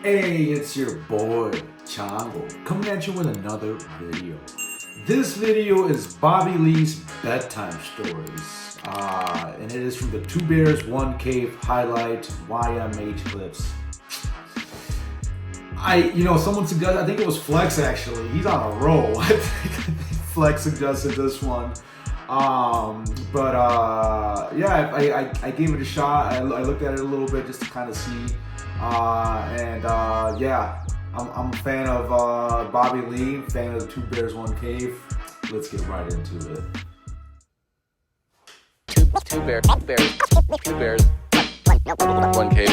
Hey, it's your boy, Chango, coming at you with another video. This video is Bobby Lee's bedtime stories, and it is from the Two Bears, One Cave highlight YMH clips. Someone suggested, I think it was Flex actually, he's on a roll. I think Flex suggested this one. I gave it a shot. I looked at it a little bit just to kind of see. I'm a fan of Bobby Lee, fan of the Two Bears, One Cave. Let's get right into it. Two bears, one cave.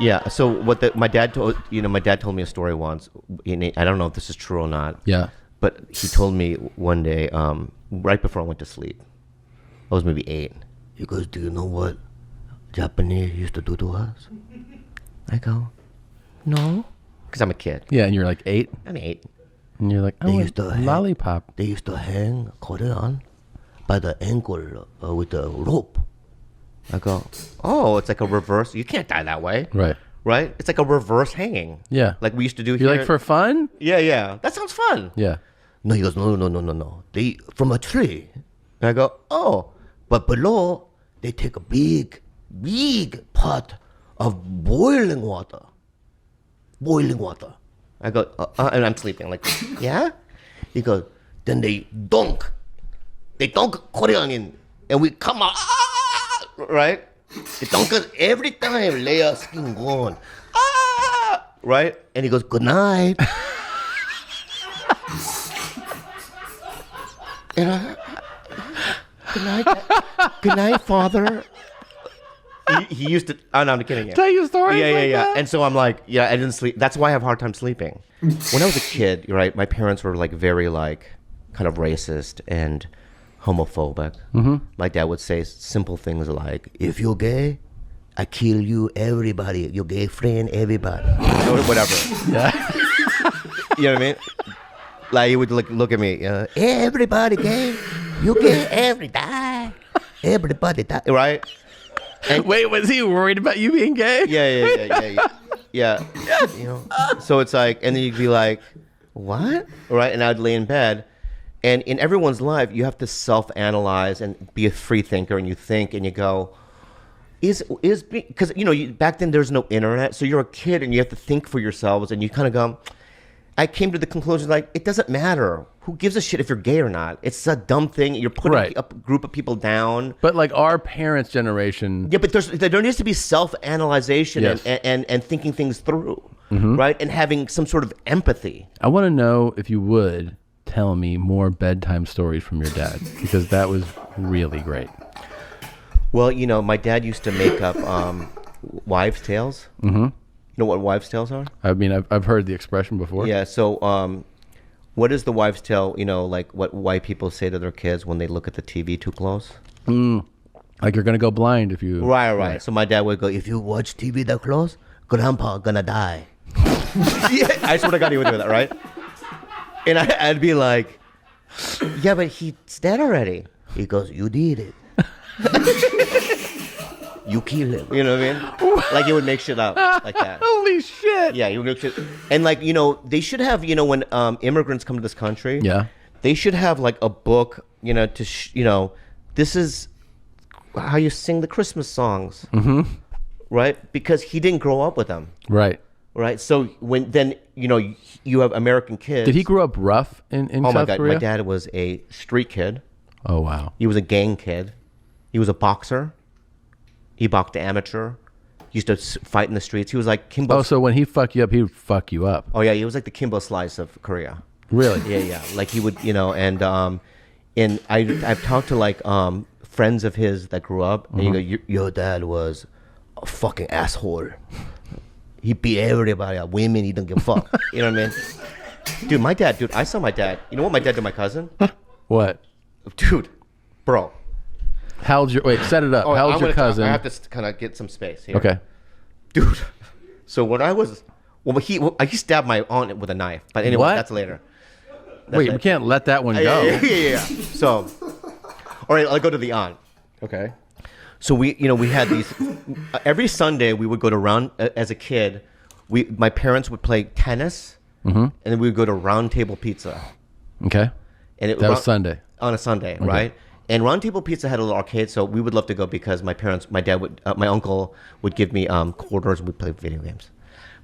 Yeah. So my dad told me a story once. I don't know if this is true or not. Yeah. But he told me one day, right before I went to sleep. I was maybe 8. He goes, "Do you know what Japanese used to do to us?" I go, "No," because I'm a kid. Yeah, and you're like 8. I'm 8. And you're like, "Oh, lollipop." They used to hang Korean by the ankle with a rope. I go, "Oh, it's like a reverse. You can't die that way." Right? It's like a reverse hanging. Yeah. Like we used to do You're here. like, for fun? Yeah. That sounds fun. Yeah. No, he goes, no. They from a tree. And I go, "Oh, but below they take a big pot of boiling water. I go, and I'm sleeping. Like, yeah? He goes, then they dunk Korean in, and we come out, right? They dunk us every time, Leia skin gone, right? And he goes, "Good night." And good night, Father. He used to. Oh no, I'm kidding. Tell you stories. Yeah. And so I'm like, I didn't sleep. That's why I have a hard time sleeping. When I was a kid, right, my parents were like very like kind of racist and homophobic. Mm-hmm. My dad would say simple things like, "If you're gay, I kill you, everybody. Your gay friend, everybody." Or whatever. Yeah. You know what I mean? Like he would look at me. Everybody gay. You gay, everybody die, right? And, wait, was he worried about you being gay? Yeah. You know, so it's like, and then you'd be like, "What?" Right? And I'd lay in bed, and in everyone's life, you have to self-analyze and be a free thinker, and you think, and you go, because back then there's no internet, so you're a kid, and you have to think for yourselves, and you kind of go. I came to the conclusion, like, it doesn't matter. Who gives a shit if you're gay or not? It's a dumb thing. You're putting a group of people down. But like our parents' generation. Yeah, but there needs to be self-analyzation Yes. and thinking things through, right? And having some sort of empathy. I want to know if you would tell me more bedtime stories from your dad, because that was really great. Well, my dad used to make up wives' tales. Mm-hmm. You know what wives' tales are? I mean, I've heard the expression before. Yeah, so what is the wives' tale, like what white people say to their kids when they look at the TV too close? Like you're going to go blind if you... Right. So my dad would go, "If you watch TV that close, grandpa gonna die." Yeah, I swear to God, he would do that, right? And I'd be like, "Yeah, but he's dead already." He goes, "You did it." You kill him. You know what I mean? Like he would make shit up like that. Holy shit. Yeah, he would make shit. And like, they should have, when immigrants come to this country, they should have like a book, this is how you sing the Christmas songs. Mm-hmm. Right? Because he didn't grow up with them. Right. So when you have American kids. Did he grow up rough in Oh South my God, Korea? my dad was a street kid. Oh, wow. He was a gang kid. He was a boxer. He boxed amateur. He used to fight in the streets. He was like Kimbo. Oh, so when he fuck you up, he would fuck you up. Oh yeah, he was like the Kimbo Slice of Korea. Really? Yeah. Like he would, and I've talked to like friends of his that grew up, and you go, "Your dad was a fucking asshole. He beat everybody, women. He didn't give a fuck." You know what I mean? Dude, I saw my dad. You know what my dad did to my cousin? What? Dude, bro. How old's your... Wait, set it up. How old's your cousin? I have to kind of get some space here. Okay. Dude, so when I was... he stabbed my aunt with a knife. But anyway, What? That's later. Wait, we can't let that one go. Yeah. So, all right, I'll go to the aunt. Okay. So we had these... every Sunday, we would go to run as a kid. my parents would play tennis, and then we would go to Round Table Pizza. Okay. And That was Sunday. On a Sunday, right? And Round Table Pizza had a little arcade, so we would love to go because my uncle would give me quarters. We'd play video games.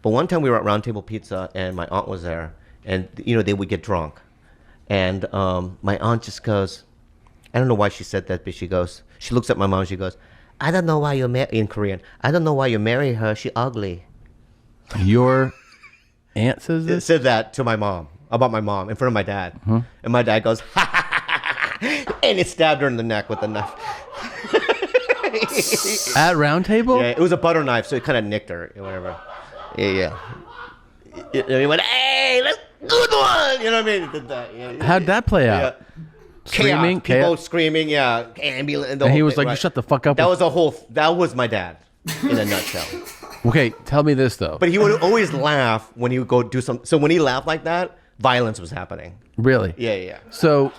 But one time we were at Round Table Pizza, and my aunt was there, and they would get drunk, and my aunt just goes, I don't know why she said that, but she looks at my mom, she goes, I don't know why in Korean, I don't know why you marry her. She ugly. Your aunt says It this? said that to my mom, about my mom, in front of my dad. And my dad goes, ha ha ha ha, and it stabbed her in the neck with a knife. At Round Table? Yeah, it was a butter knife, so it kind of nicked her, or whatever. Yeah. He went, hey, let's good one. You know what I mean? It did that. Yeah. How'd that play out? Screaming? People screaming, yeah. Ambulance. And he was like, you shut the fuck up. That was my dad, in a nutshell. Okay, tell me this, though. But he would always laugh when he would go do something. So when he laughed like that, violence was happening. Really? Yeah. So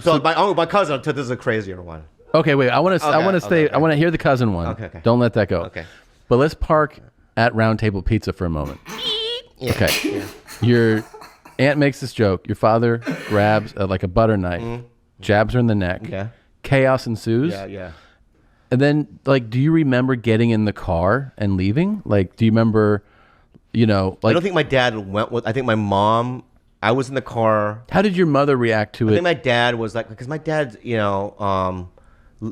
my cousin, this is a crazier one. okay, wait. I want to hear the cousin one. Okay. Don't let that go. Okay. But let's park at Round Table Pizza for a moment. Yeah. Okay. Yeah. Your aunt makes this joke. Your father grabs like a butter knife, jabs her in the neck. Yeah. Chaos ensues. Yeah. And then, like, do you remember getting in the car and leaving? Like, do you remember, I don't think my dad went with. I think my mom. I was in the car. how did your mother react to I it? think my dad was like, because my dad,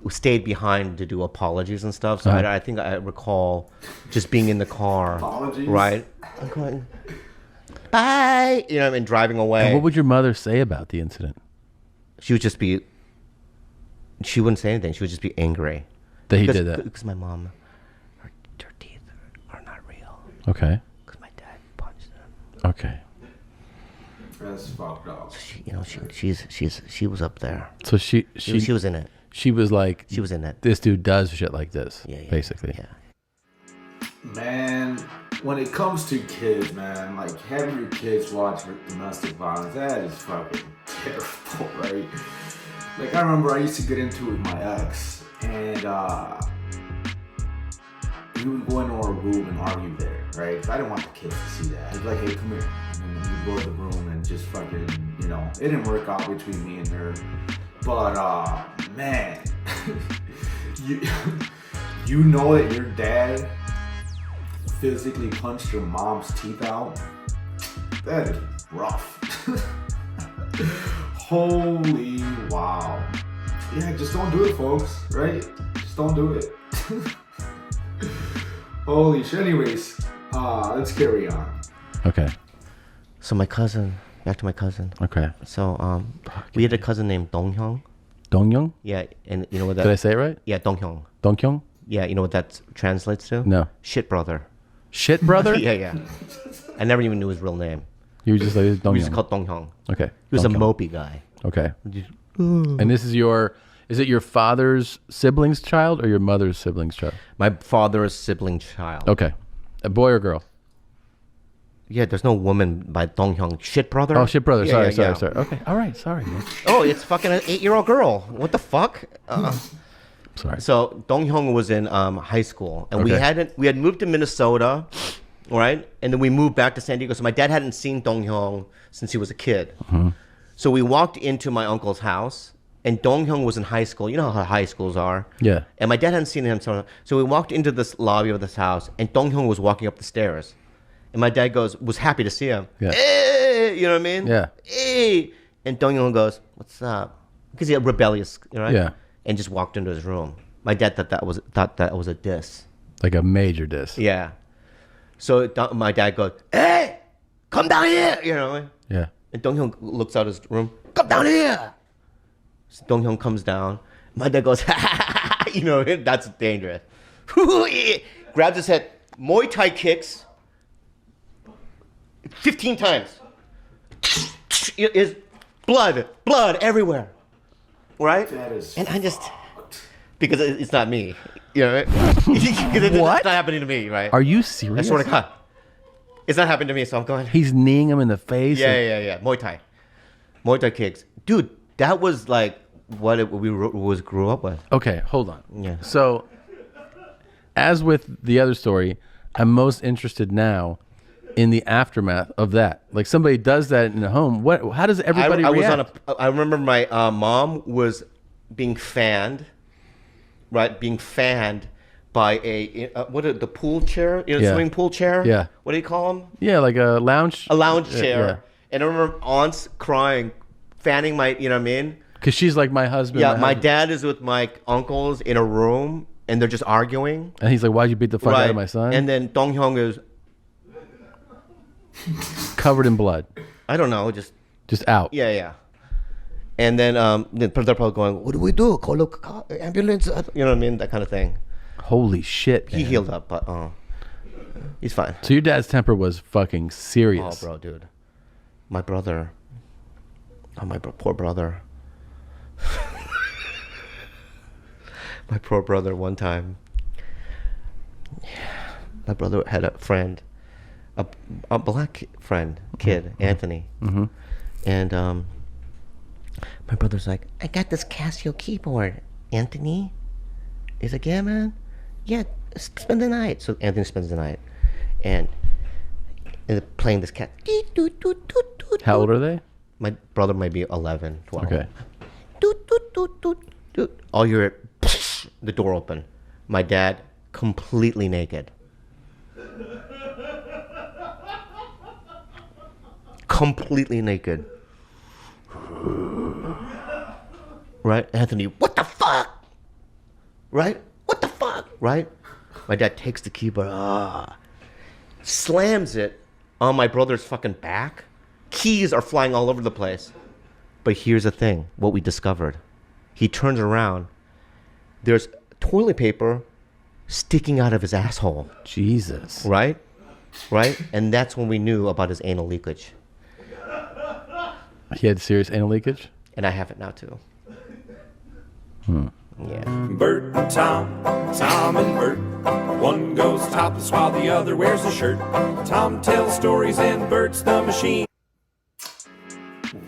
stayed behind to do apologies and stuff. So I think I recall just being in the car. Apologies? Right? I'm going, bye. And driving away. And what would your mother say about the incident? She wouldn't say anything. She would just be angry. That he did that? Because my mom, her teeth are not real. Okay. Because my dad punched them. Okay. That's fucked up. She was up there. So she was in it. She was like, She was in it. this dude does shit like this, basically. Yeah. Man, when it comes to kids, man, like having your kids watch domestic violence, that is fucking terrible, right? Like I remember I used to get into it with my ex, and we would go into our room and argue there, right? 'Cause I didn't want the kids to see that. I'd be like, hey, come here. And then we'd go to the room and just fucking, it didn't work out between me and her. But, man, you know that your dad physically punched your mom's teeth out? That is rough. Holy wow. Yeah, just don't do it, folks, right? Just don't do it. Holy shit. Anyways, let's carry on. Okay. So back to my cousin. Okay. So we had a cousin named Donghyung. Donghyung? Yeah, and you know what that? Did I say it right? Yeah, Donghyung. Donghyung? Yeah, you know what that translates to? No. Shit brother. Shit brother? Yeah. I never even knew his real name. You were just like, Donghyung. We just called Donghyung. Okay. He was Donghyung. a mopey guy. Okay. And this is is it your father's sibling's child or your mother's sibling's child? My father's sibling child. Okay. A boy or girl? Yeah, there's no woman by Donghyung. Shit brother? Oh, shit brother. Yeah, Sorry. yeah. Okay. All right. Sorry, man. Oh, it's fucking an 8-year-old girl. What the fuck? Sorry. So Donghyung was in high school, and we Okay. had moved to Minnesota, right? And then we moved back to San Diego. So my dad hadn't seen Donghyung since he was a kid. So we walked into my uncle's house, and Donghyung was in high school. You know how high schools are. Yeah. And my dad hadn't seen him, so we walked into this lobby of this house, and Donghyung was walking up the stairs, and my dad was happy to see him. Yeah. Hey, you know what I mean? Yeah. Hey, and Donghyung goes, "What's up?" Because he's rebellious, right? Yeah. And just walked into his room. My dad thought that was a diss. Like a major diss. Yeah. So my dad goes, "Hey, come down here," you know. Yeah. And Donghyung looks out his room, "Come down here." So Donghyung comes down. My dad goes, you know, that's dangerous. Grabs his head, Muay Thai kicks 15 times. Is blood everywhere, right? That is and I just because it's not me, you know, right? It's What? not happening to me, right? Are you I serious? swear to God, it's not happening to me. So I'm going. He's kneeing him in the face. Yeah. Muay Thai kicks, dude. That was like what we grew up with. Okay, hold on. Yeah. So, as with the other story, I'm most interested now in the aftermath of that. Like somebody does that in a home. How does everybody react? I remember my mom was being fanned, right? Being fanned by the pool chair, swimming pool chair. Yeah. What do you call them? Yeah, like a lounge. A lounge chair. Yeah. And I remember aunts crying, fanning my, you know what I mean? Because she's like my husband. Yeah, my dad is with my uncles in a room, and they're just arguing. And he's like, "Why'd you beat the fuck out of my son?" And then Dong Hyung is covered in blood. I don't know, just out. Yeah. And then they're probably going, "What do we do? Call the ambulance?" You know what I mean? That kind of thing. Holy shit, man. He healed up, but he's fine. So your dad's temper was fucking serious. Oh, bro, dude. My brother. Oh, my poor brother. My poor brother one time. My brother had a friend, a black friend, kid, Anthony. Mm-hmm. And my brother's like, I got this Casio keyboard, Anthony. He's like, yeah, man. Yeah, spend the night. So Anthony spends the night. And playing this cat. How old are they? My brother might be 11, 12. Okay. All you hear, the door open. My dad, completely naked. Completely naked. Right? Anthony, what the fuck? Right? What the fuck? Right? My dad takes the keyboard, slams it on my brother's fucking back. Keys are flying all over the place. But here's the thing, what we discovered. He turns around. There's toilet paper sticking out of his asshole. Jesus. Right? Right? And that's when we knew about his anal leakage. He had serious anal leakage? And I have it now too. Yeah. Bert and Tom, Tom and Bert. One goes topless while the other wears a shirt. Tom tells stories and Bert's the machine.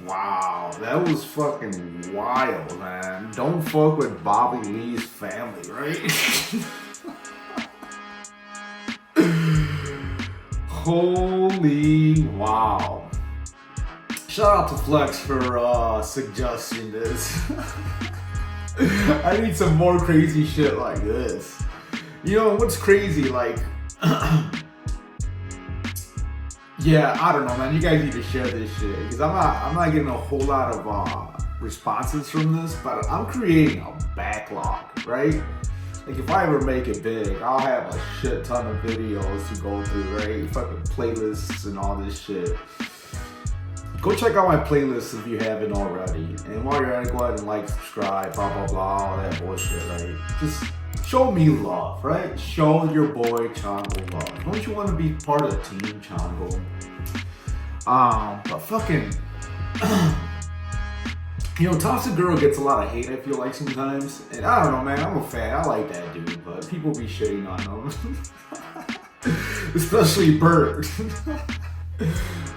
Wow, that was fucking wild, man. Don't fuck with Bobby Lee's family, right? Holy wow. Shout out to Flex for suggesting this. I need some more crazy shit like this. You know what's crazy? Like, yeah, I don't know, man. You guys need to share this shit because I'm not getting a whole lot of responses from this, but I'm creating a backlog, right? Like if I ever make it big, I'll have a shit ton of videos to go through, right? Fucking playlists and all this shit. Go check out my playlist if you haven't already. And while you're at it, go ahead and like, subscribe, blah, blah, blah, all that bullshit, right? Just show me love, right? Show your boy Chango love. Don't you want to be part of Team Chango? But fucking, you know, Toxic Girl gets a lot of hate, I feel like, sometimes. And I don't know, man, I'm a fan. I like that dude, but people be shitting on him. Especially Bird.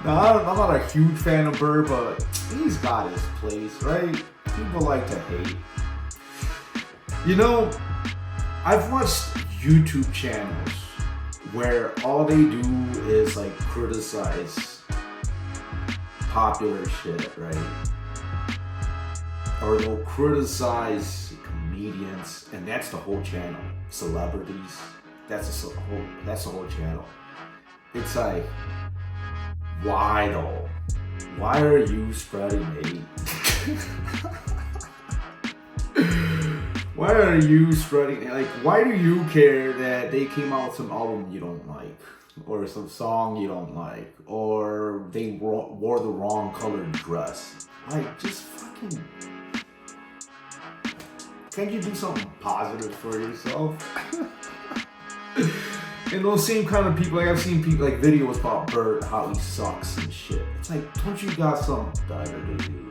Now, I'm not a huge fan of Bird, but he's got his place, right? People like to hate. You know, I've watched YouTube channels where all they do is like criticize popular shit, right? Or they'll criticize comedians, and that's the whole channel. Celebrities, that's the whole channel. It's like, why though? Why are you spreading hate? Why are you spreading, like, why do you care that they came out with some album you don't like? Or some song you don't like? Or they wore the wrong colored dress? Like, just fucking... Can't you do something positive for yourself? And those same kind of people, like I've seen people, like videos about Bert, how he sucks and shit. It's like, don't you got something better to do?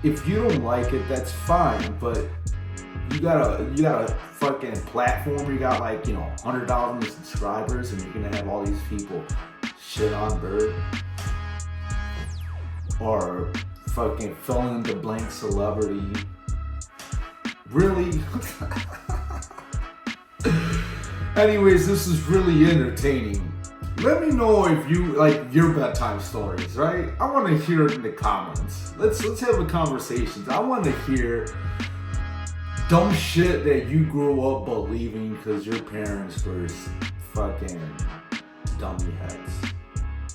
If you don't like it, that's fine, but you got a fucking platform, you got like, 100,000 subscribers, and you're gonna have all these people shit on Bert. Or fucking fill in the blank celebrity. Really? Anyways, this is really entertaining. Let me know if you like your bedtime stories, right? I want to hear it in the comments. Let's have a conversation. I want to hear dumb shit that you grew up believing because your parents were fucking dummy heads,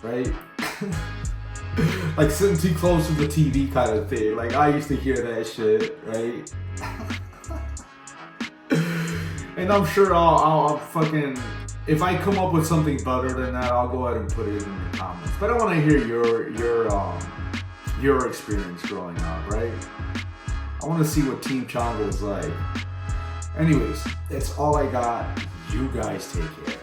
right? Like sitting too close to the TV kind of thing. Like I used to hear that shit, right? And I'm sure I'll fucking, if I come up with something better than that, I'll go ahead and put it in the comments. But I want to hear your experience growing up, right? I want to see what Team Chongo is like. Anyways, that's all I got. You guys take care.